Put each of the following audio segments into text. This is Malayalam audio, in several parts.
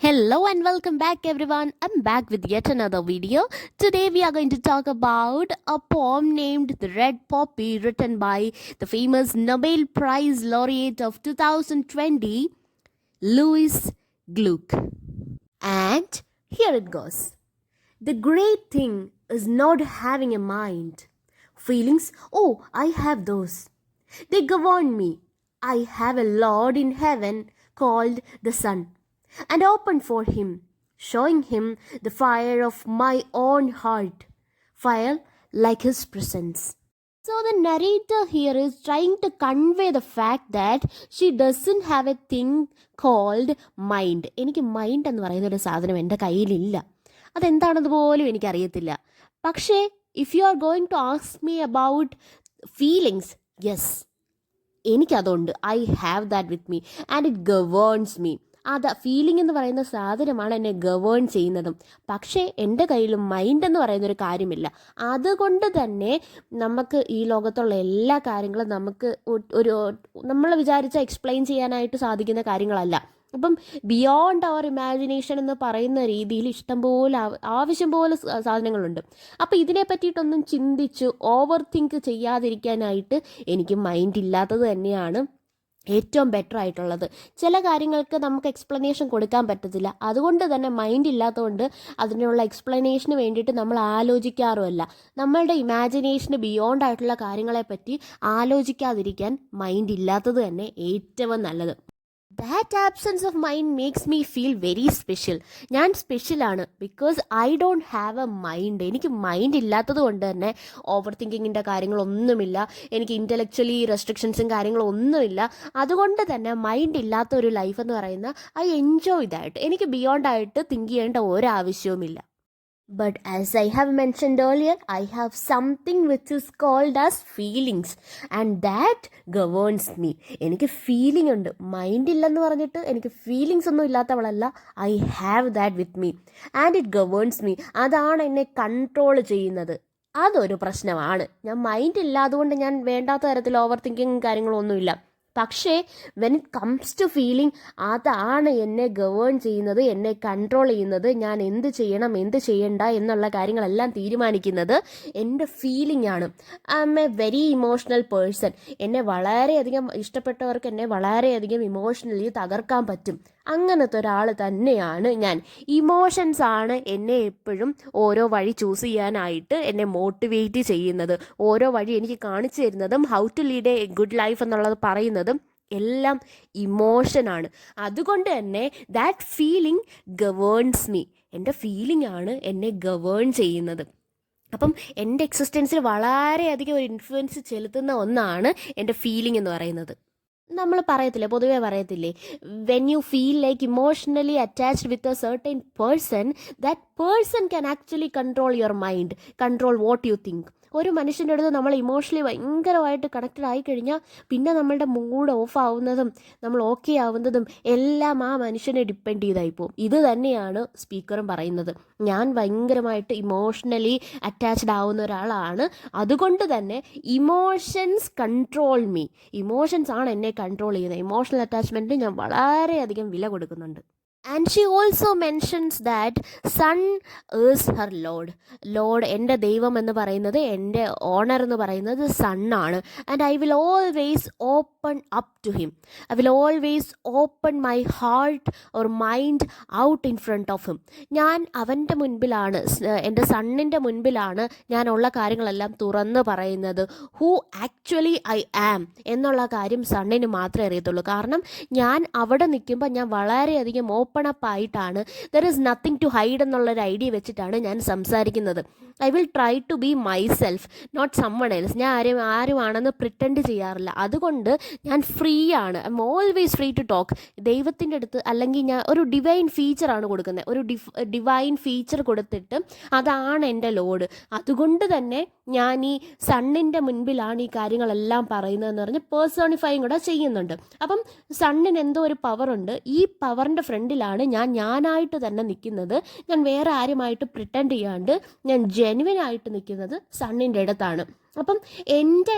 Hello and welcome back everyone. I'm back with yet another video. Today we are going to talk about a poem named The Red Poppy written by the famous Nobel Prize laureate of 2020, Louis Gluck. And here it goes. The great thing is not having a mind. Feelings, oh, I have those. They govern me. I have a Lord in heaven called the sun, and open for him, showing him the fire of my own heart, fire like his presence. So the narrator here is trying to convey the fact that she doesn't have a thing called mind. എനിക്ക് മൈൻഡ് എന്ന് പറയുന്ന ഒരു സാധനം എൻ്റെ കയ്യിലില്ല. അതെന്താണെന്ന് പോലും എനിക്കറിയത്തില്ല. പക്ഷേ if you are going to ask me about feelings, yes, എനിക്കതുണ്ട്. I have that with me and it governs me. അത് ഫീലിംഗ് എന്ന് പറയുന്ന സാധനമാണ് എന്നെ ഗവേൺ ചെയ്യുന്നതും. പക്ഷേ എൻ്റെ കയ്യിലും മൈൻഡ് എന്ന് പറയുന്നൊരു കാര്യമില്ല. അതുകൊണ്ട് തന്നെ നമുക്ക് ഈ ലോകത്തുള്ള എല്ലാ കാര്യങ്ങളും നമുക്ക് ഒരു നമ്മൾ വിചാരിച്ച എക്സ്പ്ലെയിൻ ചെയ്യാനായിട്ട് സാധിക്കുന്ന കാര്യങ്ങളല്ല. അപ്പം ബിയോണ്ട് അവർ ഇമാജിനേഷൻ എന്ന് പറയുന്ന രീതിയിൽ ഇഷ്ടംപോലെ ആവശ്യം പോലെ സാധനങ്ങളുണ്ട്. അപ്പോൾ ഇതിനെ പറ്റിയിട്ടൊന്നും ചിന്തിച്ച് ഓവർ തിങ്ക് ചെയ്യാതിരിക്കാനായിട്ട് എനിക്ക് മൈൻഡ് ഇല്ലാത്തത് തന്നെയാണ് ഏറ്റവും ബെറ്റർ ആയിട്ടുള്ളത്. ചില കാര്യങ്ങൾക്ക് നമുക്ക് എക്സ്പ്ലനേഷൻ കൊടുക്കാൻ പറ്റത്തില്ല. അതുകൊണ്ട് തന്നെ മൈൻഡ് ഇല്ലാത്തതുകൊണ്ട് അതിനുള്ള എക്സ്പ്ലനേഷന് വേണ്ടിയിട്ട് നമ്മൾ ആലോചിക്കാറുമല്ല. നമ്മളുടെ ഇമാജിനേഷന് ബിയോണ്ട് ആയിട്ടുള്ള കാര്യങ്ങളെപ്പറ്റി ആലോചിക്കാതിരിക്കാൻ മൈൻഡ് ഇല്ലാത്തത് തന്നെ ഏറ്റവും നല്ലത്. That absence of mind makes me feel very special. ഞാൻ സ്പെഷ്യലാണ് because I don't have A mind. എനിക്ക് മൈൻഡ് ഇല്ലാത്തത് കൊണ്ട് തന്നെ ഓവർ തിങ്കിങ്ങിൻ്റെ കാര്യങ്ങളൊന്നുമില്ല. എനിക്ക് ഇൻ്റലക്ച്വലി റെസ്ട്രിക്ഷൻസും കാര്യങ്ങളൊന്നുമില്ല. അതുകൊണ്ട് തന്നെ മൈൻഡ് ഇല്ലാത്ത ഒരു ലൈഫ് എന്ന് പറയുന്ന ഐ എൻജോയ് ദാറ്റ്. എനിക്ക് ബിയോണ്ടായിട്ട് തിങ്ക് ചെയ്യേണ്ട ഒരാവശ്യവുമില്ല. But as I have mentioned earlier, I have something which is called as feelings, and that governs me. എനിക്ക് ഫീലിംഗ് ഉണ്ട്. മൈൻഡ് ഇല്ലെന്ന് പറഞ്ഞിട്ട് എനിക്ക് ഫീലിങ്സ് ഒന്നും ഇല്ലാത്തവളല്ല. I have that with me and it governs me. അതാണ് എന്നെ കൺട്രോൾ ചെയ്യുന്നത്. അതൊരു പ്രശ്നമാണ്. ഞാൻ മൈൻഡ് ഇല്ല, അതുകൊണ്ട് ഞാൻ വേണ്ടാത്ത തരത്തിൽ ഓവർ തിങ്കിങ് കാര്യങ്ങളൊന്നുമില്ല. പക്ഷേ when it comes to feeling, അതാണ് എന്നെ ഗവേൺ ചെയ്യുന്നത്, എന്നെ കൺട്രോൾ ചെയ്യുന്നത്. ഞാൻ എന്ത് ചെയ്യണം എന്ത് ചെയ്യണ്ട എന്നുള്ള കാര്യങ്ങളെല്ലാം തീരുമാനിക്കുന്നത് എൻ്റെ ഫീലിംഗ് ആണ്. I M A very emotional person. എന്നെ വളരെയധികം ഇഷ്ടപ്പെട്ടവർക്ക് എന്നെ വളരെയധികം ഇമോഷണലി തകർക്കാൻ പറ്റും. അങ്ങനത്തെ ഒരാൾ തന്നെയാണ് ഞാൻ. ഇമോഷൻസ് ആണ് എന്നെ എപ്പോഴും ഓരോ വഴി ചൂസ് ചെയ്യാനായിട്ട് എന്നെ മോട്ടിവേറ്റ് ചെയ്യുന്നത്. ഓരോ വഴി എനിക്ക് കാണിച്ചു തരുന്നതും how to lead a good life എന്നുള്ളത് പറയുന്നതും എല്ലാം ഇമോഷനാണ്. അതുകൊണ്ട് തന്നെ ദാറ്റ് ഫീലിംഗ് ഗവേൺസ് മീ. എൻ്റെ ഫീലിംഗ് ആണ് എന്നെ ഗവേൺ ചെയ്യുന്നത്. അപ്പം എൻ്റെ എക്സിസ്റ്റൻസിൽ വളരെയധികം ഒരു ഇൻഫ്ലുവൻസ് ചെലുത്തുന്ന ഒന്നാണ് എൻ്റെ ഫീലിംഗ് എന്ന് പറയുന്നത്. നമ്മൾ പറയത്തില്ലേ, പൊതുവേ പറയത്തില്ലേ, when you feel like emotionally attached with a certain person, that person can actually control your mind, control what you think. ഒരു മനുഷ്യൻ്റെ അടുത്ത് നമ്മൾ ഇമോഷണലി ഭയങ്കരമായിട്ട് കണക്റ്റഡ് ആയിക്കഴിഞ്ഞാൽ പിന്നെ നമ്മളുടെ മൂഡ് ഓഫ് ആവുന്നതും നമ്മൾ ഓക്കെ ആവുന്നതും എല്ലാം ആ മനുഷ്യനെ ഡിപ്പെൻഡ് ചെയ്തായി പോകും. ഇത് തന്നെയാണ് സ്പീക്കറും പറയുന്നത്. ഞാൻ ഭയങ്കരമായിട്ട് ഇമോഷണലി അറ്റാച്ച്ഡ് ആവുന്ന ഒരാളാണ്. അതുകൊണ്ട് തന്നെ ഇമോഷൻസ് കൺട്രോൾ മീ. ഇമോഷൻസ് ആണ് എന്നെ കൺട്രോൾ ചെയ്യുന്നത്. ഇമോഷണൽ അറ്റാച്ച്മെൻറ്റിന് ഞാൻ വളരെയധികം വില കൊടുക്കുന്നുണ്ട്. And she also mentions that sun is her lord. എൻ്റെ ദൈവം എന്ന് പറയുന്നത്, എൻ്റെ ഓണർ എന്ന് പറയുന്നത് സണ്ണാണ്. And I will always open up to him. I will always open my heart or mind out in front of him. ഞാൻ അവൻ്റെ മുൻപിലാണ്, എൻ്റെ സണ്ണിൻ്റെ മുൻപിലാണ് ഞാനുള്ള കാര്യങ്ങളെല്ലാം തുറന്ന് പറയുന്നത്. ഹൂ ആക്ച്വലി ഐ ആം എന്നുള്ള കാര്യം സണ്ണിന് മാത്രമേ അറിയത്തുള്ളൂ. കാരണം ഞാൻ അവിടെ നിൽക്കുമ്പോൾ ഞാൻ വളരെയധികം ഓപ്പൺ അപ്പ് ആയിട്ടാണ്. There is nothing to hide എന്നുള്ളൊരു ഐഡിയ വെച്ചിട്ടാണ് ഞാൻ സംസാരിക്കുന്നത്. I will try to be myself, not someone else. ഞാൻ ആരുമാണെന്ന് പ്രിറ്റൻഡ് ചെയ്യാറില്ല. അതുകൊണ്ട് ഞാൻ ഫ്രീ ആണ്. I am always free to talk. ദൈവത്തിൻ്റെ അടുത്ത് അല്ലെങ്കിൽ ഞാൻ ഒരു ഡിവൈൻ ഫീച്ചറാണ് കൊടുക്കുന്നത്. ഒരു ഡിവൈൻ ഫീച്ചർ കൊടുത്തിട്ട് അതാണ് എൻ്റെ ലോഡ്. അതുകൊണ്ട് തന്നെ ഞാൻ ഈ സണ്ണിൻ്റെ മുൻപിലാണ് ഈ കാര്യങ്ങളെല്ലാം പറയുന്നതെന്ന് പറഞ്ഞ് പേഴ്സോണിഫൈയും കൂടെ ചെയ്യുന്നുണ്ട്. അപ്പം സണ്ണിന് എന്തോ ഒരു പവറുണ്ട്. ഈ പവറിൻ്റെ ഫ്രണ്ടിലാണ് ഞാനായിട്ട് തന്നെ നിൽക്കുന്നത്. ഞാൻ വേറെ ആരുമായിട്ട് പ്രിറ്റൻഡ് ചെയ്യാണ്ട് ഞാൻ ജെനുവിൻ ആയിട്ട് നിൽക്കുന്നത് സണ്ണിൻ്റെ അടുത്താണ്. അപ്പം എൻ്റെ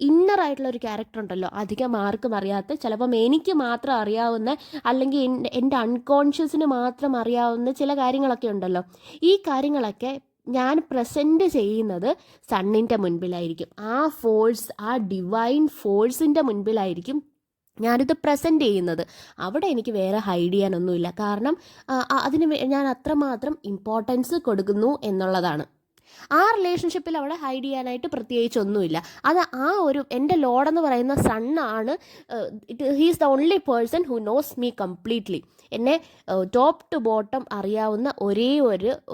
ഇന്നറായിട്ടുള്ള ഒരു ക്യാരക്ടർ ഉണ്ടല്ലോ, അധികം ആർക്കും അറിയാത്ത, ചിലപ്പം എനിക്ക് മാത്രം അറിയാവുന്ന, അല്ലെങ്കിൽ എൻ്റെ അൺകോൺഷ്യസിന് മാത്രം അറിയാവുന്ന ചില കാര്യങ്ങളൊക്കെ ഉണ്ടല്ലോ. ഈ കാര്യങ്ങളൊക്കെ ഞാൻ പ്രസൻറ്റ് ചെയ്യുന്നത് സണ്ണിൻ്റെ മുൻപിലായിരിക്കും. ആ ഫോഴ്സ്, ആ ഡിവൈൻ ഫോഴ്സിൻ്റെ മുൻപിലായിരിക്കും ഞാനിത് പ്രസൻറ്റ് ചെയ്യുന്നത്. അവിടെ എനിക്ക് വേറെ ഹൈഡ് ചെയ്യാനൊന്നുമില്ല. കാരണം അതിന് ഞാൻ അത്രമാത്രം ഇമ്പോർട്ടൻസ് കൊടുക്കുന്നു എന്നുള്ളതാണ്. ആ റിലേഷൻഷിപ്പിൽ അവിടെ ഹൈഡ് ചെയ്യാനായിട്ട് പ്രത്യേകിച്ചൊന്നുമില്ല. അത് ആ ഒരു എൻ്റെ ലോഡെന്ന് പറയുന്ന സണ്ണാണ്. He's the only person who knows me completely. എന്നെ ടോപ്പ് ടു ബോട്ടം അറിയാവുന്ന ഒരേ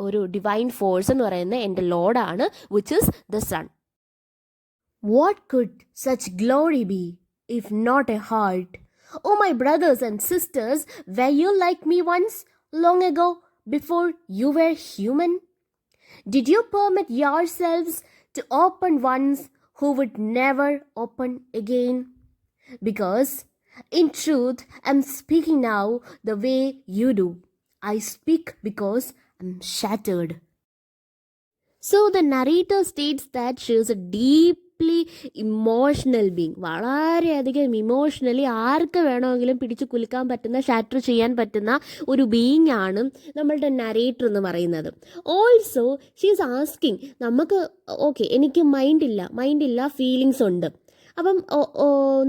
ഒരു ഡിവൈൻ ഫോഴ്സ് എന്ന് പറയുന്നത് എൻ്റെ ലോഡാണ്, which is the sun. What could such glory be if not a heart? Oh, my brothers and sisters, were you like me once, long ago, before you were human? Did you permit yourselves to open ones who would never open again? Because, in truth, I'm speaking now the way you do. I speak because I'm shattered. So the narrator states that she is a deeply emotional being. വളരെയധികം ഇമോഷണലി ആർക്ക് വേണമെങ്കിലും പിടിച്ചു കുലുക്കാൻ പറ്റുന്ന, ഷാറ്റർ ചെയ്യാൻ പറ്റുന്ന ഒരു ബീങ് ആണ് നമ്മളുടെ നരേറ്റർ എന്ന് പറയുന്നത്. ഓൾസോ ഷീ ഈസ് ആസ്കിങ്, നമുക്ക് ഓക്കെ എനിക്ക് മൈൻഡില്ല ഫീലിങ്സ് ഉണ്ട്. അപ്പം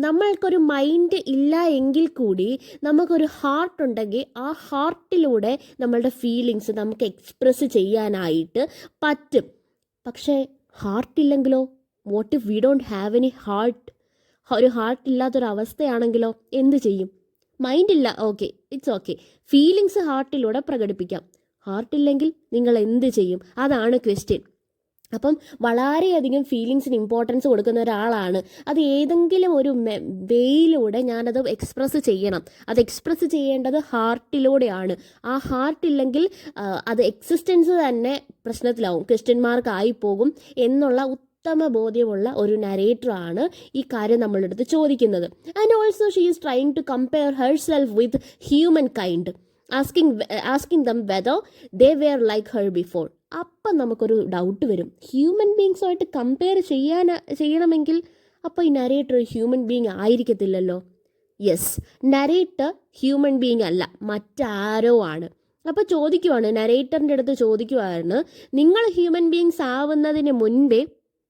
നമ്മൾക്കൊരു മൈൻഡ് ഇല്ല എങ്കിൽ കൂടി നമുക്കൊരു ഹാർട്ട് ഉണ്ടെങ്കിൽ ആ ഹാർട്ടിലൂടെ നമ്മളുടെ ഫീലിങ്സ് നമുക്ക് എക്സ്പ്രസ് ചെയ്യാനായിട്ട് പറ്റും. പക്ഷേ ഹാർട്ടില്ലെങ്കിലോ? What if we don't have any heart? ഒരു ഹാർട്ട് ഇല്ലാത്തൊരവസ്ഥയാണെങ്കിലോ എന്ത് ചെയ്യും? മൈൻഡില്ല, ഓക്കെ, ഇറ്റ്സ് ഓക്കെ, ഫീലിങ്സ് ഹാർട്ടിലൂടെ പ്രകടിപ്പിക്കാം. ഹാർട്ടില്ലെങ്കിൽ നിങ്ങൾ എന്ത് ചെയ്യും? അതാണ് ക്വസ്റ്റ്യൻ. അപ്പം വളരെയധികം ഫീലിങ്സിന് ഇമ്പോർട്ടൻസ് കൊടുക്കുന്ന ഒരാളാണ്. അത് ഏതെങ്കിലും ഒരു വേയിലൂടെ ഞാനത് എക്സ്പ്രസ് ചെയ്യണം. അത് എക്സ്പ്രസ് ചെയ്യേണ്ടത് ഹാർട്ടിലൂടെയാണ്. ആ ഹാർട്ടില്ലെങ്കിൽ അത് എക്സിസ്റ്റൻസ് തന്നെ പ്രശ്നത്തിലാവും, ക്വസ്റ്റ്യൻ മാർക്ക് ആയിപ്പോകും എന്നുള്ള ഉത്തമ ബോധ്യമുള്ള ഒരു നരേറ്ററാണ് ഈ കാര്യം നമ്മളുടെ അടുത്ത് ചോദിക്കുന്നത്. And also she is trying to compare herself with human kind, asking them whether they were like her before. അപ്പം നമുക്കൊരു ഡൗട്ട് വരും, ഹ്യൂമൻ ബീങ്സുമായിട്ട് കമ്പയർ ചെയ്യണമെങ്കിൽ അപ്പോൾ ഈ നരേറ്റർ ഹ്യൂമൻ ബീങ് ആയിരിക്കത്തില്ലല്ലോ. യെസ്, നരേറ്റർ ഹ്യൂമൻ ബീങ് അല്ല, മറ്റാരോ ആണ്. അപ്പോൾ ചോദിക്കുവാണ്, നരേറ്ററിൻ്റെ അടുത്ത് ചോദിക്കുവാണ്, നിങ്ങൾ ഹ്യൂമൻ ബീങ്സ് ആവുന്നതിന് മുൻപേ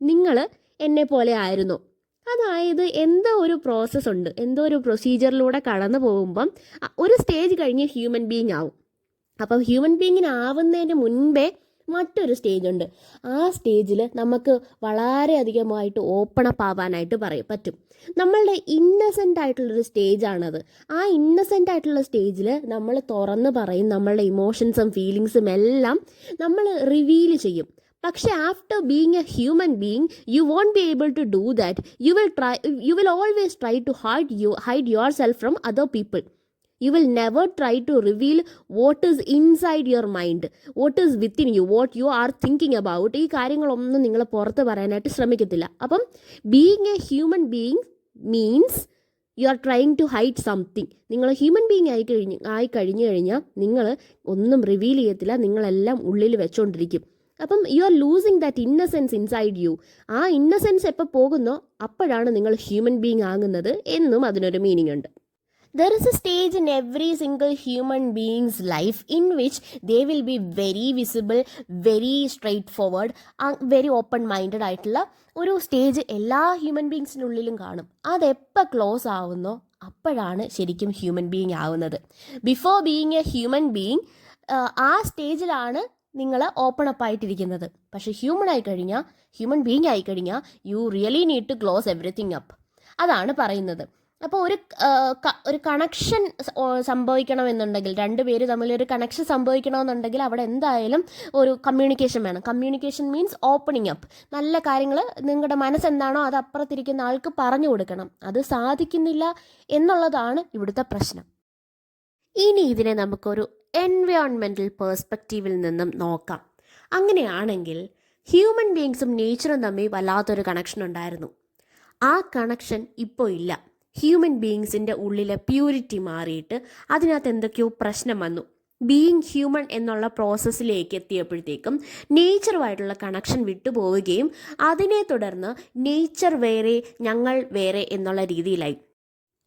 നിങ്ങൾ എന്നെ പോലെ ആയിരുന്നോ? അതായത് എന്തോ ഒരു പ്രോസസ്സ് ഉണ്ട്, എന്തോ ഒരു പ്രൊസീജിയറിലൂടെ കടന്നു പോകുമ്പം ഒരു സ്റ്റേജ് കഴിഞ്ഞ് ഹ്യൂമൻ ബീങ് ആവും. അപ്പം ഹ്യൂമൻ ബീങ്ങിനാവുന്നതിന് മുൻപേ മറ്റൊരു സ്റ്റേജ് ഉണ്ട്. ആ സ്റ്റേജിൽ നമുക്ക് വളരെയധികമായിട്ട് ഓപ്പണപ്പ് ആവാനായിട്ട് പറ്റും. നമ്മളുടെ ഇന്നസെൻ്റ് ആയിട്ടുള്ളൊരു സ്റ്റേജാണത്. ആ ഇന്നസെൻ്റ് ആയിട്ടുള്ള സ്റ്റേജിൽ നമ്മൾ തുറന്ന് പറയും, നമ്മളുടെ ഇമോഷൻസും ഫീലിങ്സും എല്ലാം നമ്മൾ റിവീൽ ചെയ്യും. പക്ഷേ after being a human being you won't be able to do that. You will always try to hide yourself from other people. You will never try to reveal what is inside your mind, what is within you, what you are thinking about. ഈ കാര്യങ്ങളൊന്നും നിങ്ങൾ പുറത്ത് പറയാനായിട്ട് ശ്രമിക്കത്തില്ല. അപ്പം being a human being means you are trying to hide something. നിങ്ങൾ ഹ്യൂമൻ ബീയിങ് ആയി കഴിഞ്ഞു കഴിഞ്ഞാൽ നിങ്ങൾ ഒന്നും റിവീൽ ചെയ്യത്തില്ല, നിങ്ങളെല്ലാം ഉള്ളിൽ വെച്ചുകൊണ്ടിരിക്കും. അപ്പം you are losing that innocence inside U. ആ ഇന്നസെൻസ് എപ്പോൾ പോകുന്നോ അപ്പോഴാണ് നിങ്ങൾ ഹ്യൂമൻ ബീയിങ് ആകുന്നത് എന്നും അതിനൊരു മീനിങ് ഉണ്ട്. There is a stage in every single human being's life in which they will be very visible, very straightforward, very open-minded ആയിട്ടുള്ള ഒരു സ്റ്റേജ് എല്ലാ ഹ്യൂമൻ ബീങ്സിനുള്ളിലും കാണും. അതെപ്പോൾ ക്ലോസ് ആവുന്നോ അപ്പോഴാണ് ശരിക്കും ഹ്യൂമൻ ബീങ് ആവുന്നത്. Before being a human being ആ സ്റ്റേജിലാണ് നിങ്ങൾ ഓപ്പൺ അപ്പ് ആയിട്ടിരിക്കുന്നത്. പക്ഷേ ഹ്യൂമൻ ബീങ് ആയിക്കഴിഞ്ഞാൽ you really need to close everything up. അതാണ് പറയുന്നത്. അപ്പോൾ ഒരു കണക്ഷൻ സംഭവിക്കണമെന്നുണ്ടെങ്കിൽ, രണ്ടുപേര് തമ്മിലൊരു കണക്ഷൻ സംഭവിക്കണമെന്നുണ്ടെങ്കിൽ അവിടെ എന്തായാലും ഒരു കമ്മ്യൂണിക്കേഷൻ വേണം. Communication means opening up. നല്ല കാര്യങ്ങൾ നിങ്ങളുടെ മനസ്സെന്താണോ അത് അപ്പുറത്തിരിക്കുന്ന ആൾക്ക് പറഞ്ഞു കൊടുക്കണം. അത് സാധിക്കുന്നില്ല എന്നുള്ളതാണ് ഇവിടുത്തെ പ്രശ്നം. ഇനി ഇതിനെ നമുക്കൊരു എൻവയോൺമെൻറ്റൽ പേഴ്സ്പെക്റ്റീവിൽ നിന്നും നോക്കാം. അങ്ങനെയാണെങ്കിൽ ഹ്യൂമൻ ബീങ്സും നേച്ചറും തമ്മിൽ വല്ലാത്തൊരു കണക്ഷൻ ഉണ്ടായിരുന്നു. ആ കണക്ഷൻ ഇപ്പോൾ ഇല്ല. ഹ്യൂമൻ ബീങ്സിൻ്റെ ഉള്ളിലെ പ്യൂരിറ്റി മാറിയിട്ട് അതിനകത്ത് എന്തൊക്കെയോ പ്രശ്നം വന്നു. ബീയിങ് ഹ്യൂമൺ എന്നുള്ള പ്രോസസ്സിലേക്ക് എത്തിയപ്പോഴത്തേക്കും നേച്ചറുമായിട്ടുള്ള കണക്ഷൻ വിട്ടുപോവുകയും അതിനെ തുടർന്ന് നേച്ചർ വേറെ ഞങ്ങൾ വേറെ എന്നുള്ള രീതിയിലായി.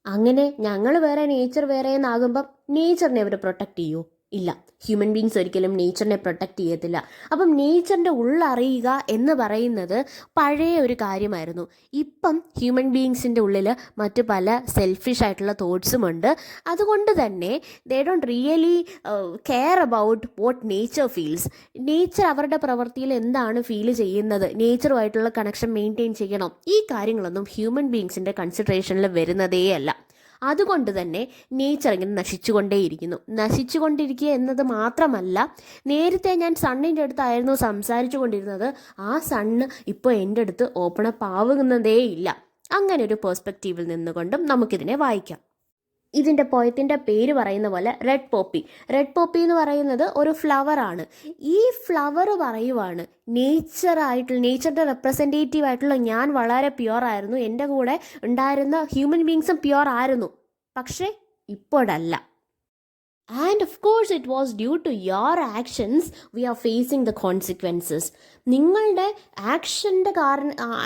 അങ്ങനെ ഞങ്ങൾ വേറെ നേച്ചർ വേറെ എന്നാകുമ്പം നേച്ചറിനെ അവർ പ്രൊട്ടക്റ്റ് ചെയ്യുമോ? ഇല്ല. ഹ്യൂമൻ ബീങ്സ് ഒരിക്കലും നേച്ചറിനെ പ്രൊട്ടക്റ്റ് ചെയ്യത്തില്ല. അപ്പം നേച്ചറിൻ്റെ ഉള്ളറിയുക എന്ന് പറയുന്നത് പഴയ ഒരു കാര്യമായിരുന്നു. ഇപ്പം ഹ്യൂമൻ ബീങ്സിൻ്റെ ഉള്ളിൽ മറ്റു പല സെൽഫിഷ് ആയിട്ടുള്ള തോട്ട്സുമുണ്ട്. അതുകൊണ്ട് തന്നെ they don't really care about what nature feels. Nature അവരുടെ പ്രവൃത്തിയിൽ എന്താണ് ഫീൽ ചെയ്യുന്നത്, നേച്ചറുമായിട്ടുള്ള കണക്ഷൻ മെയിൻറ്റെയിൻ ചെയ്യണം, ഈ കാര്യങ്ങളൊന്നും ഹ്യൂമൻ ബീങ്സിൻ്റെ കൺസിഡറേഷനിൽ വരുന്നതേ അല്ല. അതുകൊണ്ട് തന്നെ നേച്ചർ ഇങ്ങനെ നശിച്ചുകൊണ്ടിരിക്കുക എന്നത് മാത്രമല്ല, നേരത്തെ ഞാൻ സണ്ണിൻ്റെ അടുത്തായിരുന്നു സംസാരിച്ചു കൊണ്ടിരുന്നത്, ആ സണ്ണ് ഇപ്പോൾ എൻ്റെ അടുത്ത് ഓപ്പൺ അപ്പ് ആവുന്നതേ ഇല്ല. അങ്ങനെ ഒരു പെർസ്പെക്റ്റീവിൽ നിന്നുകൊണ്ടും നമുക്കിതിനെ വായിക്കാം. ഇതിൻ്റെ പോയത്തിൻ്റെ പേര് പറയുന്ന പോലെ റെഡ് പോപ്പി. റെഡ് പോപ്പി എന്ന് പറയുന്നത് ഒരു ഫ്ലവറാണ്. ഈ ഫ്ലവർ പറയുവാണ് നേച്ചറിൻ്റെ റെപ്രസെൻറ്റേറ്റീവ് ആയിട്ടുള്ള ഞാൻ വളരെ പ്യുവർ ആയിരുന്നു, എൻ്റെ കൂടെ ഉണ്ടായിരുന്ന ഹ്യൂമൻ ബീങ്സും പ്യുവർ ആയിരുന്നു, പക്ഷേ ഇപ്പോഴല്ല. And of course it was due to your actions we are facing the consequences. നിങ്ങളുടെ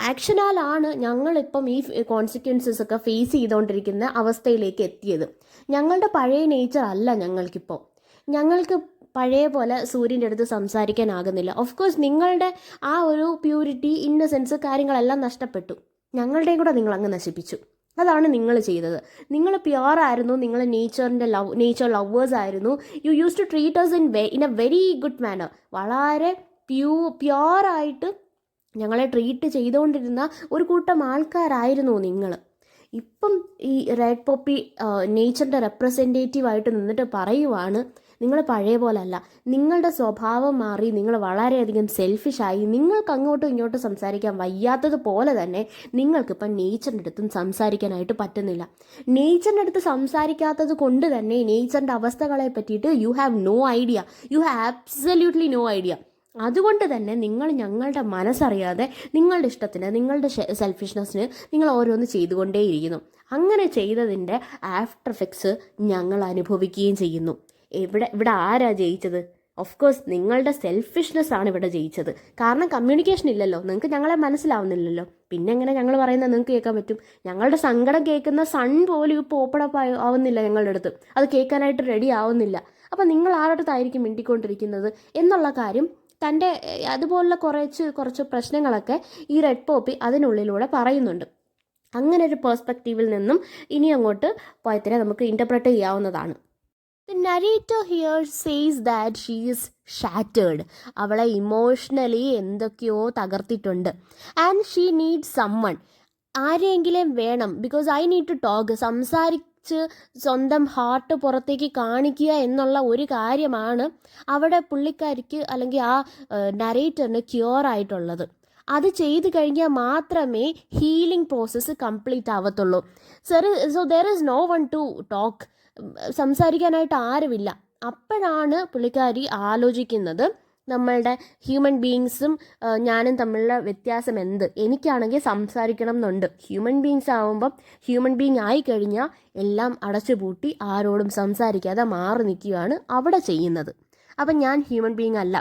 ആക്ഷനാലാണ് ഞങ്ങളിപ്പം ഈ കോൺസിക്വൻസസ് ഒക്കെ ഫേസ് ചെയ്തുകൊണ്ടിരിക്കുന്ന അവസ്ഥയിലേക്ക് എത്തിയത്. ഞങ്ങളുടെ പഴയ നേച്ചർ അല്ല ഞങ്ങൾക്കിപ്പോൾ. ഞങ്ങൾക്ക് പഴയ പോലെ സൂര്യൻ്റെ അടുത്ത് സംസാരിക്കാനാകുന്നില്ല. ഓഫ് കോഴ്സ് നിങ്ങളുടെ ആ ഒരു പ്യൂരിറ്റി, ഇന്നസെൻസ് കാര്യങ്ങളെല്ലാം നഷ്ടപ്പെട്ടു. ഞങ്ങളുടെയും കൂടെ നിങ്ങൾ അങ്ങ് നശിപ്പിച്ചു. അതാണ് നിങ്ങൾ ചെയ്തത്. നിങ്ങൾ പ്യുവർ ആയിരുന്നു, നിങ്ങൾ നേച്ചർ ലവേഴ്സ് ആയിരുന്നു. You use to treat us in a very good manner. വളരെ പ്യുവറായിട്ട് ഞങ്ങളെ ട്രീറ്റ് ചെയ്തുകൊണ്ടിരുന്ന ഒരു കൂട്ടം ആൾക്കാരായിരുന്നു നിങ്ങൾ. ഇപ്പം ഈ റെഡ് പോപ്പി നേച്ചറിൻ്റെ റെപ്രസെൻറ്റേറ്റീവായിട്ട് നിന്നിട്ട് പറയുവാണ് നിങ്ങൾ പഴയ പോലെ അല്ല, നിങ്ങളുടെ സ്വഭാവം മാറി, നിങ്ങൾ വളരെയധികം സെൽഫിഷായി, നിങ്ങൾക്ക് അങ്ങോട്ടും ഇങ്ങോട്ടും സംസാരിക്കാൻ വയ്യാത്തതുപോലെ തന്നെ നിങ്ങൾക്കിപ്പം നേച്ചറിൻ്റെ അടുത്തും സംസാരിക്കാനായിട്ട് പറ്റുന്നില്ല. നേച്ചറിൻ്റെ അടുത്ത് സംസാരിക്കാത്തത് കൊണ്ട് തന്നെ നേച്ചറിൻ്റെ അവസ്ഥകളെ പറ്റിയിട്ട് you have no idea, you have absolutely no idea. അതുകൊണ്ട് തന്നെ നിങ്ങൾ ഞങ്ങളുടെ മനസ്സറിയാതെ നിങ്ങളുടെ ഇഷ്ടത്തിന്, നിങ്ങളുടെ സെൽഫിഷ്നെസ്സിന് നിങ്ങൾ ഓരോന്ന് ചെയ്തുകൊണ്ടേയിരിക്കുന്നു. അങ്ങനെ ചെയ്തതിൻ്റെ ആഫ്റ്റർ എഫക്ട്സ് ഞങ്ങൾ അനുഭവിക്കുകയും ചെയ്യുന്നു. ഇവിടെ ആരാ ജയിച്ചത്? ഓഫ് കോഴ്സ് നിങ്ങളുടെ സെൽഫിഷ്നെസ് ആണ് ഇവിടെ ജയിച്ചത്. കാരണം കമ്മ്യൂണിക്കേഷൻ ഇല്ലല്ലോ, നിങ്ങൾക്ക് ഞങ്ങളെ മനസ്സിലാവുന്നില്ലല്ലോ. പിന്നെ എങ്ങനെ ഞങ്ങൾ പറയുന്നത് നിങ്ങൾക്ക് കേൾക്കാൻ പറ്റും? ഞങ്ങളുടെ സങ്കടം കേൾക്കുന്ന സൺ പോലും ഇപ്പോൾ ഓപ്പൺ അപ്പ് ആവുന്നില്ല ഞങ്ങളുടെ അടുത്ത്, അത് കേൾക്കാനായിട്ട് റെഡി ആവുന്നില്ല. അപ്പം നിങ്ങൾ ആരുടെ അടുത്തായിരിക്കും മിണ്ടിക്കൊണ്ടിരിക്കുന്നത് എന്നുള്ള കാര്യം തൻ്റെ അതുപോലുള്ള കുറച്ച് പ്രശ്നങ്ങളൊക്കെ ഈ റെഡ് പോപ്പി അതിനുള്ളിലൂടെ പറയുന്നുണ്ട്. അങ്ങനെ ഒരു പേഴ്സ്പെക്റ്റീവിൽ നിന്നും ഇനി അങ്ങോട്ട് പോയത്തിനെ നമുക്ക് ഇൻ്റർപ്രറ്റ് ചെയ്യാവുന്നതാണ്. The narrator here says that she is shattered. അവളെ ഇമോഷണലി എന്തൊക്കെയോ തകർത്തിട്ടുണ്ട്. And she needs someone. ആരെങ്കിലും വേണം. Because I need to talk. സംസാരിച്ച് സ്വന്തം ഹാർട്ട് പുറത്തേക്ക് കാണിക്കുക എന്നുള്ള ഒരു കാര്യമാണ് അവിടെ പുള്ളിക്കാരിക്ക് അല്ലെങ്കിൽ ആ നരേറ്ററിന് ക്യൂർ ആയിട്ടുള്ളത്. അത് ചെയ്ത് കഴിഞ്ഞാൽ മാത്രമേ ഹീലിംഗ് പ്രോസസ്സ് കംപ്ലീറ്റ് ആവത്തുള്ളൂ. So there is no one to talk. സംസാരിക്കാനായിട്ട് ആരുമില്ല. അപ്പോഴാണ് പുള്ളിക്കാരി ആലോചിക്കുന്നത് നമ്മളുടെ ഹ്യൂമൻ ബീങ്സും ഞാനും തമ്മിലുള്ള വ്യത്യാസം എന്ത്. എനിക്കാണെങ്കിൽ സംസാരിക്കണം എന്നുണ്ട്. ഹ്യൂമൻ ബീങ്സ് ആവുമ്പം ഹ്യൂമൻ ബീങ് ആയിക്കഴിഞ്ഞാൽ എല്ലാം അടച്ചുപൂട്ടി ആരോടും സംസാരിക്കാതെ മാറി നിൽക്കുകയാണ് അവിടെ ചെയ്യുന്നത്. അപ്പം ഞാൻ ഹ്യൂമൻ ബീങ് അല്ല,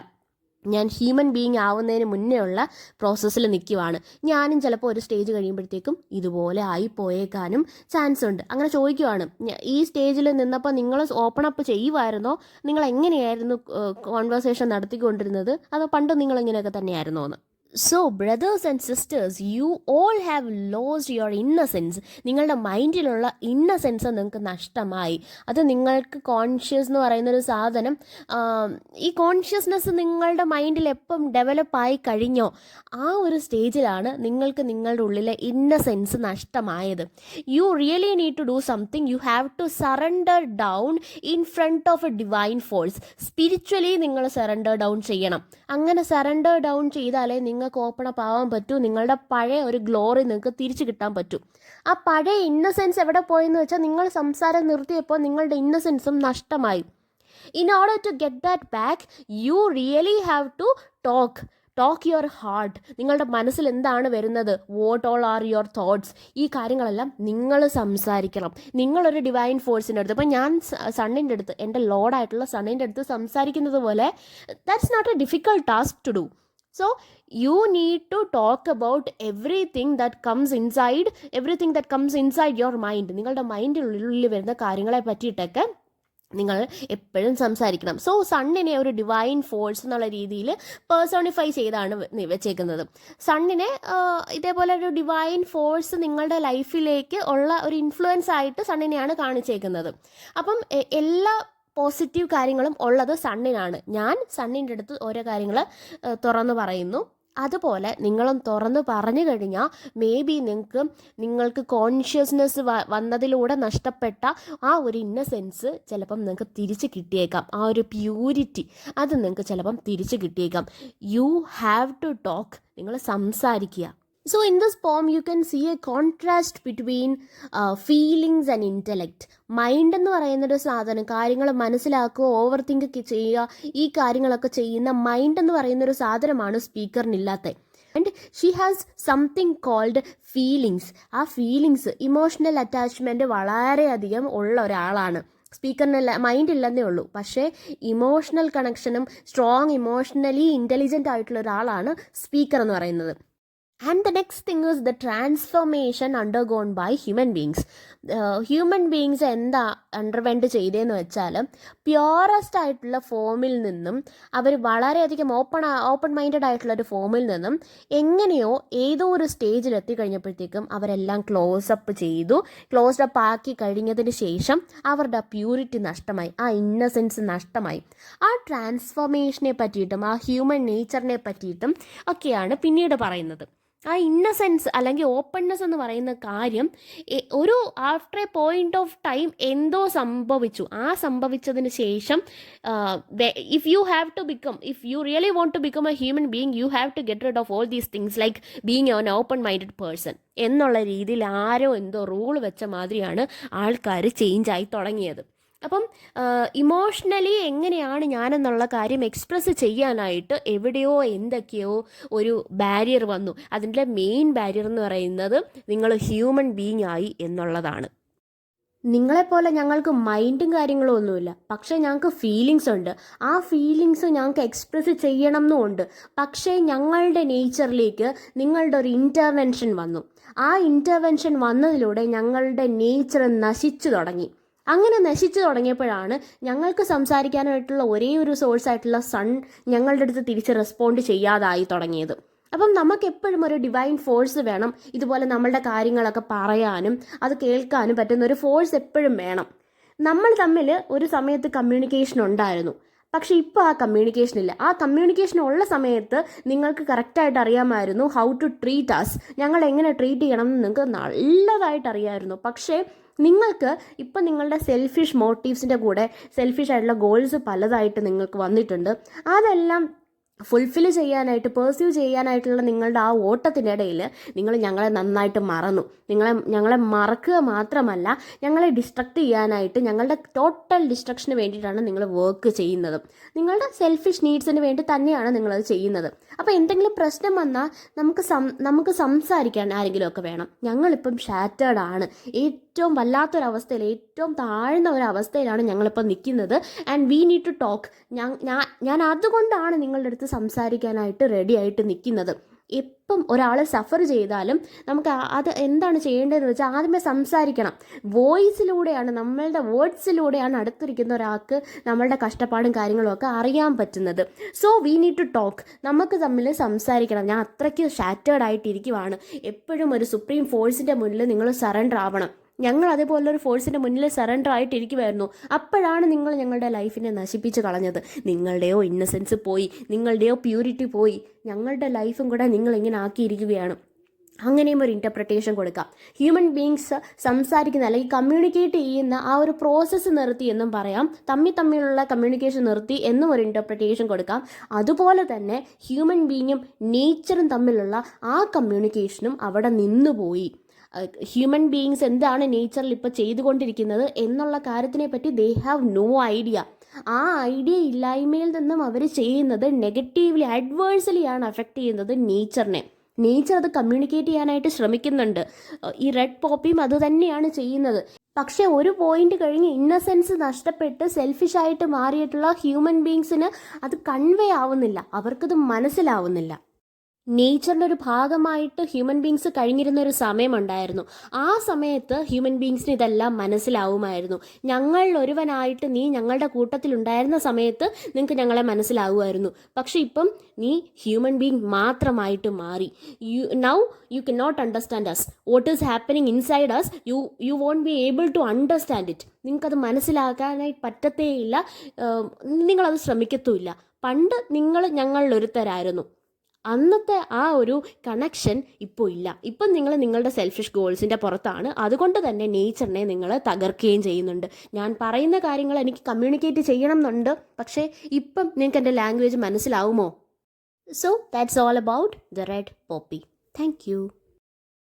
ഞാൻ ഹ്യൂമൻ ബീങ് ആവുന്നതിന് മുന്നേ ഉള്ള പ്രോസസ്സിൽ നിൽക്കുവാണ്. ഞാനും ചിലപ്പോൾ ഒരു സ്റ്റേജ് കഴിയുമ്പോഴത്തേക്കും ഇതുപോലെ ആയി പോയേക്കാനും ചാൻസ് ഉണ്ട്. അങ്ങനെ ചോദിക്കുവാണ്, ഈ സ്റ്റേജിൽ നിന്നപ്പോൾ നിങ്ങൾ ഓപ്പൺ അപ്പ് ചെയ്യുമായിരുന്നോ, നിങ്ങൾ എങ്ങനെയായിരുന്നു കോൺവെർസേഷൻ നടത്തിക്കൊണ്ടിരുന്നത്, അതോ പണ്ട് നിങ്ങൾ ഇങ്ങനെയൊക്കെ തന്നെയായിരുന്നോ എന്ന്. So brothers and sisters, you all have lost your innocence. നിങ്ങളുടെ മൈൻഡിലുള്ള ഇന്നസെൻസ് നിങ്ങൾക്ക് നഷ്ടമായി. അത് നിങ്ങൾക്ക് കോൺഷ്യസ് എന്ന് പറയുന്നൊരു സാധനം, ഈ കോൺഷ്യസ്നെസ് നിങ്ങളുടെ മൈൻഡിൽ എപ്പം ഡെവലപ്പായി കഴിഞ്ഞോ ആ ഒരു സ്റ്റേജിലാണ് നിങ്ങൾക്ക് നിങ്ങളുടെ ഉള്ളിലെ ഇന്നസെൻസ് നഷ്ടമായത്. You really need to do something. You have to surrender down in front of a divine force. Spiritually നിങ്ങൾ സറണ്ടർ ഡൗൺ ചെയ്യണം. അങ്ങനെ സറണ്ടർ ഡൗൺ ചെയ്താലേ നിങ്ങൾക്ക് ഓപ്പൺ അപ്പ് ആവാൻ പറ്റൂ. നിങ്ങളുടെ പഴയ ഒരു ഗ്ലോറി നിങ്ങൾക്ക് തിരിച്ചു കിട്ടാൻ പറ്റും. ആ പഴയ ഇന്നസെൻസ് എവിടെ പോയെന്ന് വെച്ചാൽ നിങ്ങൾ സംസാരം നിർത്തിയപ്പോൾ നിങ്ങളുടെ ഇന്നസെൻസും നഷ്ടമായി. In order to get that back you really have to talk. Talk your heart. നിങ്ങളുടെ മനസ്സിൽ എന്താണ് വരുന്നത്, what all are your thoughts, ഈ കാര്യങ്ങളെല്ലാം നിങ്ങൾ സംസാരിക്കണം. നിങ്ങളൊരു ഡിവൈൻ ഫോഴ്സിൻ്റെ അടുത്ത്, ഇപ്പം ഞാൻ സണ്ണിൻ്റെ അടുത്ത്, എൻ്റെ ലോഡായിട്ടുള്ള സണ്ണിൻ്റെ അടുത്ത് സംസാരിക്കുന്നത് പോലെ, that's not a difficult task to do. So you need to talk about everything that comes inside your mind. നിങ്ങളുടെ മൈൻഡിനുള്ളിൽ വരുന്ന കാര്യങ്ങളെ പറ്റിയിട്ടൊക്കെ നിങ്ങൾ എപ്പോഴും സംസാരിക്കണം. സോ സണ്ണിനെ ഒരു ഡിവൈൻ ഫോഴ്സ് എന്നുള്ള രീതിയിൽ പേഴ്സോണിഫൈ ചെയ്താണ് വെച്ചേക്കുന്നത്. സണ്ണിനെ ഇതേപോലെ ഒരു ഡിവൈൻ ഫോഴ്സ് നിങ്ങളുടെ ലൈഫിലേക്ക് ഉള്ള ഒരു ഇൻഫ്ലുവൻസ് ആയിട്ട് സണ്ണിനെയാണ് കാണിച്ചേക്കുന്നത്. അപ്പം എല്ലാ പോസിറ്റീവ് കാര്യങ്ങളും ഉള്ളത് സണ്ണിനാണ്. ഞാൻ സണ്ണിൻ്റെ അടുത്ത് ഓരോ കാര്യങ്ങൾ തുറന്നു പറയുന്നു. അതുപോലെ നിങ്ങളും തുറന്നു പറഞ്ഞു കഴിഞ്ഞാൽ മേ ബി നിങ്ങൾക്ക് കോൺഷ്യസ്നെസ് വന്നതിലൂടെ നഷ്ടപ്പെട്ട ആ ഒരു ഇന്നസെൻസ് ചിലപ്പം നിങ്ങൾക്ക് തിരിച്ച് കിട്ടിയേക്കാം. ആ ഒരു പ്യൂരിറ്റി അത് നിങ്ങൾക്ക് ചിലപ്പം തിരിച്ച് കിട്ടിയേക്കാം. You have to talk. നിങ്ങൾ സംസാരിക്കുക. So in this poem you can see a contrast between feelings and intellect. Mind എന്ന് പറയുന്നൊരു സാധനം, കാര്യങ്ങൾ മനസ്സിലാക്കുക, ഓവർ തിങ്ക് ചെയ്യുക, ഈ കാര്യങ്ങളൊക്കെ ചെയ്യുന്ന മൈൻഡ് എന്ന് പറയുന്നൊരു സാധനമാണ് സ്പീക്കറിനില്ലാത്ത. And she has something called feelings. ആ ഫീലിങ്സ്, ഇമോഷണൽ അറ്റാച്ച്മെൻറ്റ് വളരെയധികം ഉള്ള ഒരാളാണ്. സ്പീക്കറിന് മൈൻഡ് ഇല്ലെന്നേ ഉള്ളൂ, പക്ഷേ ഇമോഷണൽ കണക്ഷനും സ്ട്രോങ് ഇമോഷണലി ഇൻ്റലിജൻ്റ് ആയിട്ടുള്ള ഒരാളാണ് സ്പീക്കർ എന്ന് പറയുന്നത്. And the next thing is the transformation undergone by human beings. Human beings എന്താ അണ്ടർവെൻറ്റ് ചെയ്തതെന്ന് വെച്ചാൽ, പ്യുവറസ്റ്റ് ആയിട്ടുള്ള ഫോമിൽ നിന്നും അവർ വളരെയധികം ഓപ്പൺ മൈൻഡഡ് ആയിട്ടുള്ളൊരു ഫോമിൽ നിന്നും എങ്ങനെയോ ഏതോ ഒരു സ്റ്റേജിൽ എത്തിക്കഴിഞ്ഞപ്പോഴത്തേക്കും അവരെല്ലാം ക്ലോസ്ഡ് അപ്പ് ആക്കി കഴിഞ്ഞതിന് ശേഷം അവരുടെ പ്യൂരിറ്റി നഷ്ടമായി, ആ ഇന്നസെൻസ് നഷ്ടമായി. ആ ട്രാൻസ്ഫോർമേഷനെ പറ്റിയിട്ടും ആ ഹ്യൂമൻ നേച്ചറിനെ പറ്റിയിട്ടും ഒക്കെയാണ് പിന്നീട് പറയുന്നത്. ആ ഇന്നസെൻസ് അല്ലെങ്കിൽ ഓപ്പൺനെസ് എന്ന് പറയുന്ന കാര്യം ഒരു after a point of time എന്തോ സംഭവിച്ചു. ആ സംഭവിച്ചതിന് ശേഷം if you really want to become a human being, you have to get rid of all these things like being an open minded person എന്നുള്ള രീതിയിൽ ആരോ എന്തോ റൂൾ വെച്ച മാതിരിയാണ് ആൾക്കാർ ചേഞ്ച് ആയി തുടങ്ങിയത്. അപ്പം ഇമോഷണലി എങ്ങനെയാണ് ഞാനെന്നുള്ള കാര്യം എക്സ്പ്രസ് ചെയ്യാനായിട്ട് എവിടെയോ എന്തൊക്കെയോ ഒരു ബാരിയർ വന്നു. അതിൻ്റെ മെയിൻ ബാരിയർ എന്ന് പറയുന്നത് നിങ്ങൾ ഹ്യൂമൻ ബീയിങ് ആയി എന്നുള്ളതാണ്. നിങ്ങളെപ്പോലെ ഞങ്ങൾക്ക് മൈൻഡും കാര്യങ്ങളും ഒന്നുമില്ല, പക്ഷേ ഞങ്ങൾക്ക് ഫീലിങ്സ് ഉണ്ട്. ആ ഫീലിങ്സ് ഞങ്ങൾക്ക് എക്സ്പ്രസ് ചെയ്യണം എന്നുമുണ്ട്. പക്ഷേ ഞങ്ങളുടെ നേച്ചറിലേക്ക് നിങ്ങളുടെ ഒരു ഇൻ്റർവെൻഷൻ വന്നു. ആ ഇൻ്റർവെൻഷൻ വന്നതിലൂടെ ഞങ്ങളുടെ നേച്ചർ നശിച്ചു തുടങ്ങി. അങ്ങനെ നശിച്ചു തുടങ്ങിയപ്പോഴാണ് ഞങ്ങൾക്ക് സംസാരിക്കാനായിട്ടുള്ള ഒരേ ഒരു സോഴ്സായിട്ടുള്ള സൺ ഞങ്ങളുടെ അടുത്ത് തിരിച്ച് റെസ്പോണ്ട് ചെയ്യാതായി തുടങ്ങിയത്. അപ്പം നമുക്ക് എപ്പോഴും ഒരു ഡിവൈൻ ഫോഴ്സ് വേണം. ഇതുപോലെ നമ്മളുടെ കാര്യങ്ങളൊക്കെ പറയാനും അത് കേൾക്കാനും പറ്റുന്ന ഒരു ഫോഴ്സ് എപ്പോഴും വേണം. നമ്മൾ തമ്മിൽ ഒരു സമയത്ത് കമ്മ്യൂണിക്കേഷൻ ഉണ്ടായിരുന്നു, പക്ഷെ ഇപ്പോൾ ആ കമ്മ്യൂണിക്കേഷൻ ഇല്ല. ആ കമ്മ്യൂണിക്കേഷൻ ഉള്ള സമയത്ത് നിങ്ങൾക്ക് കറക്റ്റായിട്ട് അറിയാമായിരുന്നു ഹൗ ടു ട്രീറ്റ് അസ്, ഞങ്ങൾ എങ്ങനെ ട്രീറ്റ് ചെയ്യണം എന്ന് നിങ്ങൾക്ക് നല്ലതായിട്ട് അറിയാമായിരുന്നു. പക്ഷേ നിങ്ങൾക്ക് ഇപ്പം നിങ്ങളുടെ സെൽഫിഷ് മോട്ടീവ്സിൻ്റെ കൂടെ സെൽഫിഷ് ആയിട്ടുള്ള ഗോൾസ് പലതായിട്ട് നിങ്ങൾക്ക് വന്നിട്ടുണ്ട്. അതെല്ലാം ഫുൾഫിൽ ചെയ്യാനായിട്ട് പെർസ്യൂ ചെയ്യാനായിട്ടുള്ള നിങ്ങളുടെ ആ ഓട്ടത്തിനിടയിൽ നിങ്ങൾ ഞങ്ങളെ നന്നായിട്ട് മറന്നു. ഞങ്ങളെ മറക്കുക മാത്രമല്ല, ഞങ്ങളെ ഡിസ്ട്രക്റ്റ് ചെയ്യാനായിട്ട് ഞങ്ങളുടെ ടോട്ടൽ ഡിസ്ട്രക്ഷന് വേണ്ടിയിട്ടാണ് നിങ്ങൾ വർക്ക് ചെയ്യുന്നത്. നിങ്ങളുടെ സെൽഫിഷ് നീഡ്സിന് വേണ്ടി തന്നെയാണ് നിങ്ങളത് ചെയ്യുന്നത്. അപ്പോൾ എന്തെങ്കിലും പ്രശ്നം വന്നാൽ നമുക്ക് സംസാരിക്കാൻ ആരെങ്കിലുമൊക്കെ വേണം. ഞങ്ങളിപ്പം ഷാറ്റേർഡ് ആണ്, ഏറ്റവും വല്ലാത്തൊരവസ്ഥയിൽ, ഏറ്റവും താഴ്ന്ന ഒരവസ്ഥയിലാണ് ഞങ്ങളിപ്പോൾ നിൽക്കുന്നത്. And we need to talk. ഞാൻ അതുകൊണ്ടാണ് നിങ്ങളുടെ അടുത്ത് സംസാരിക്കാനായിട്ട് റെഡി ആയിട്ട് നിൽക്കുന്നത്. എപ്പം ഒരാൾ സഫർ ചെയ്താലും നമുക്ക് അത് എന്താണ് ചെയ്യേണ്ടതെന്ന് വെച്ചാൽ ആദ്യമേ സംസാരിക്കണം. വോയിസിലൂടെയാണ്, നമ്മളുടെ വേർഡ്സിലൂടെയാണ് അടുത്തിരിക്കുന്ന ഒരാൾക്ക് നമ്മളുടെ കഷ്ടപ്പാടും കാര്യങ്ങളും ഒക്കെ അറിയാൻ പറ്റുന്നത്. So we need to talk. നമുക്ക് തമ്മിൽ സംസാരിക്കണം. ഞാൻ അത്രയ്ക്ക് ഷാറ്റേർഡ് ആയിട്ടിരിക്കുവാണ്. എപ്പോഴും ഒരു സുപ്രീം ഫോഴ്സിൻ്റെ മുന്നിൽ നിങ്ങൾ സറണ്ടർ ആവണം. ഞങ്ങൾ അതേപോലൊരു ഫോഴ്സിൻ്റെ മുന്നിൽ സറണ്ടർ ആയിട്ടിരിക്കുമായിരുന്നു. അപ്പോഴാണ് നിങ്ങൾ ഞങ്ങളുടെ ലൈഫിനെ നശിപ്പിച്ച് കളഞ്ഞത്. നിങ്ങളുടെയോ ഇന്നസെൻസ് പോയി, നിങ്ങളുടെയോ പ്യൂരിറ്റി പോയി, ഞങ്ങളുടെ ലൈഫും കൂടെ നിങ്ങളിങ്ങനെ ആക്കിയിരിക്കുകയാണ്. അങ്ങനെയും ഒരു ഇൻ്റർപ്രിട്ടേഷൻ കൊടുക്കാം. ഹ്യൂമൻ ബീങ്സ് സംസാരിക്കുന്ന അല്ലെങ്കിൽ കമ്മ്യൂണിക്കേറ്റ് ചെയ്യുന്ന ആ ഒരു പ്രോസസ്സ് നിർത്തി എന്നും പറയാം. തമ്മിലുള്ള കമ്മ്യൂണിക്കേഷൻ നിർത്തി എന്നും ഒരു ഇൻ്റർപ്രിട്ടേഷൻ കൊടുക്കാം. അതുപോലെ തന്നെ ഹ്യൂമൻ ബീങ്ങും നേച്ചറും തമ്മിലുള്ള ആ കമ്മ്യൂണിക്കേഷനും അവിടെ നിന്നുപോയി. ഹ്യൂമൻ ബീയിങ്സ് എന്താണ് നേച്ചറിൽ ഇപ്പോൾ ചെയ്തുകൊണ്ടിരിക്കുന്നത് എന്നുള്ള കാര്യത്തിനെ പറ്റി ദേ ഹാവ് നോ ഐഡിയ. ആ ഐഡിയ ഇല്ലായ്മയിൽ നിന്നും അവർ ചെയ്യുന്നത് നെഗറ്റീവ്ലി അഡ്വേഴ്സലിയാണ് അഫക്റ്റ് ചെയ്യുന്നത് നേച്ചറിനെ. നേച്ചർ അത് കമ്മ്യൂണിക്കേറ്റ് ചെയ്യാനായിട്ട് ശ്രമിക്കുന്നുണ്ട്. ഈ റെഡ് പോപ്പിയും അത് തന്നെയാണ് ചെയ്യുന്നത്. പക്ഷെ ഒരു പോയിന്റ് കഴിഞ്ഞ് ഇന്നസെൻസ് നഷ്ടപ്പെട്ട് സെൽഫിഷായിട്ട് മാറിയിട്ടുള്ള ഹ്യൂമൻ ബീങ്സിന് അത് കൺവേ ആവുന്നില്ല, അവർക്കത് മനസ്സിലാവുന്നില്ല. നേച്ചറിൻ്റെ ഒരു ഭാഗമായിട്ട് ഹ്യൂമൻ ബീങ്സ് കഴിഞ്ഞിരുന്ന ഒരു സമയമുണ്ടായിരുന്നു. ആ സമയത്ത് ഹ്യൂമൻ ബീങ്സിന് ഇതെല്ലാം മനസ്സിലാവുമായിരുന്നു. ഞങ്ങൾ ഒരുവനായിട്ട് നീ ഞങ്ങളുടെ കൂട്ടത്തിലുണ്ടായിരുന്ന സമയത്ത് നിങ്ങൾക്ക് ഞങ്ങളെ മനസ്സിലാവുമായിരുന്നു. പക്ഷെ ഇപ്പം നീ ഹ്യൂമൻ ബീങ് മാത്രമായിട്ട് മാറി. Now you can not understand us. What is happening inside us, you won't be able to understand it. നിങ്ങൾക്കത് മനസ്സിലാക്കാനായിട്ട് പറ്റത്തേയില്ല, നിങ്ങളത് ശ്രമിക്കത്തുമില്ല. പണ്ട് നിങ്ങൾ ഞങ്ങളിലൊരുത്തരായിരുന്നു. അന്നത്തെ ആ ഒരു കണക്ഷൻ ഇപ്പോൾ ഇല്ല. ഇപ്പം നിങ്ങൾ നിങ്ങളുടെ സെൽഫിഷ് ഗോൾസിൻ്റെ പുറത്താണ്. അതുകൊണ്ട് തന്നെ നേച്ചറിനെ നിങ്ങൾ തകർക്കുകയും ചെയ്യുന്നുണ്ട്. ഞാൻ പറയുന്ന കാര്യങ്ങൾ എനിക്ക് കമ്മ്യൂണിക്കേറ്റ് ചെയ്യണം എന്നുണ്ട്, പക്ഷേ ഇപ്പം നിങ്ങൾക്ക് എൻ്റെ ലാംഗ്വേജ് മനസ്സിലാവുമോ? So that's all about the red poppy. Thank U.